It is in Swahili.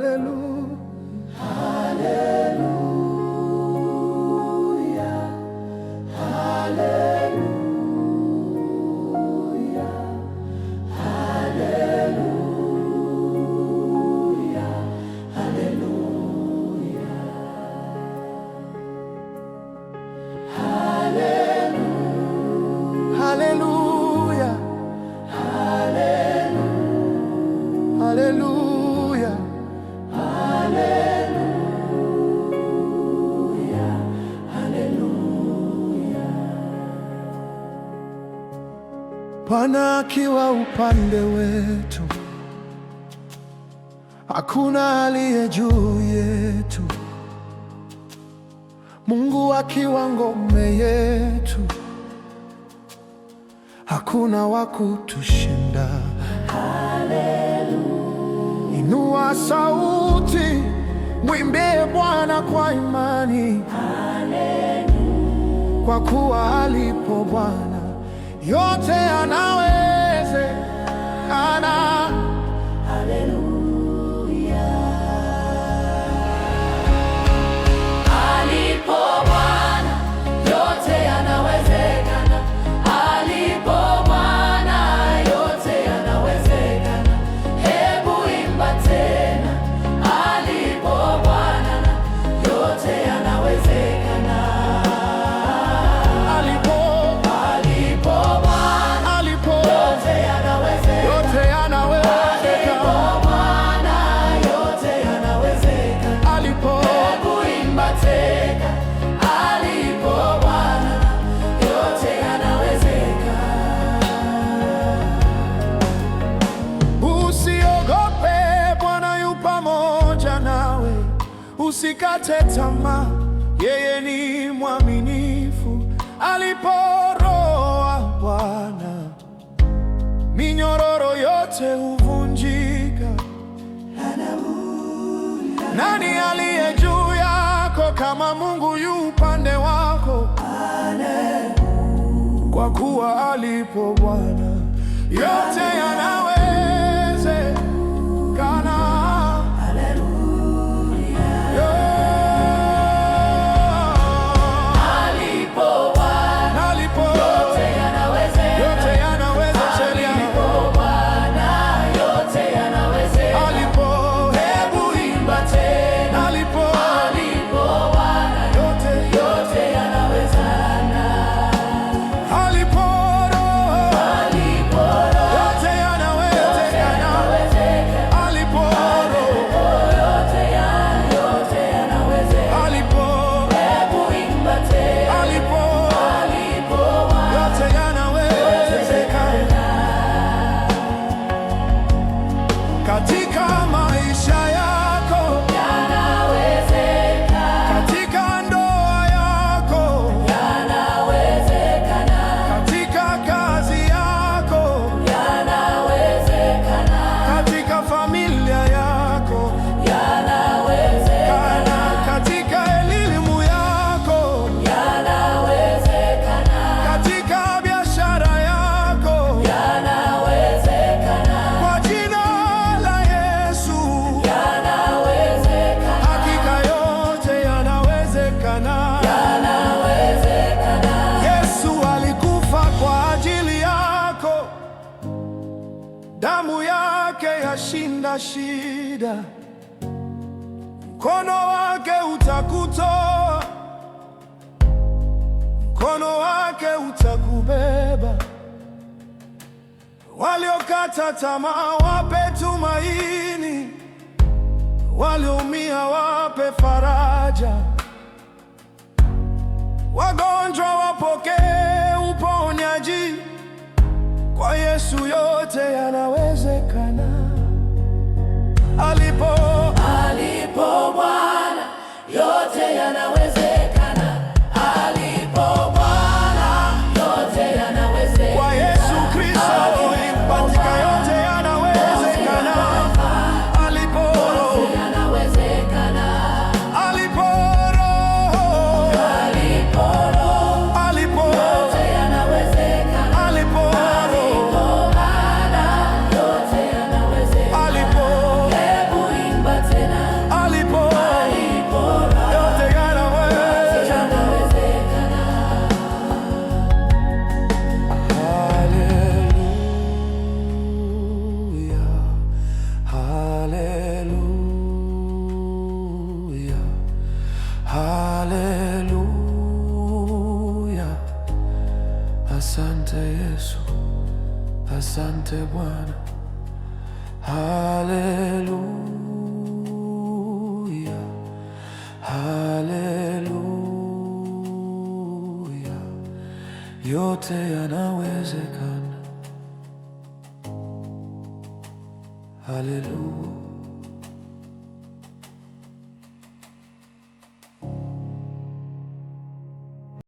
Hallelujah, hallelujah, hallelujah, hallelujah, hallelujah, hallelujah, hallelujah, hallelujah. Bwana akiwa upande wetu, hakuna aliye juu yetu. Mungu akiwa ngome yetu, hakuna wa kutushinda. Haleluya. Inua sauti, mwimbie Bwana kwa imani. Haleluya. Kwa kuwa alipo Bwana yote yanawezekana. Haleluya. Alipo Bwana yote yanawezekana. Alipo Bwana yote yanawezekana. Hebu imba tena. Alipo Bwana yote yanawezekana. Usikate tamaa, yeye ni mwaminifu. Alipo Roho wa Bwana, minyororo yote huvunjika. Nani aliye juu yako kama Mungu yu upande wako? Kwa kuwa alipo Bwana yote yanawezekana. Katika maisha yako yanawezekana, katika ndoa yako yanawezekana, katika kazi yako yanawezekana, katika familia yako yanawezekana, katika elimu yako yanawezekana, katika biashara yako yanawezekana. Kwa jina damu yake yashinda shida, mkono wake utakutoa, mkono wake utakubeba. Waliokata tamaa wape tumaini, walioumia wape faraja, wagonjwa wapokee uponyaji. Kwa Yesu yote yanawezekana. Alipo Bwana yote yanawezekana. Alipo Bwana yote yanawezekana. Kwa Yesu Kristo katika yote yanawezekana. Alipo yote yanawezekana. Alipo Roho, alipo Roho, alipo yote yanawezekana. Asante Yesu, asante Bwana. Haleluya, haleluya, yote yanawezekana. Haleluya.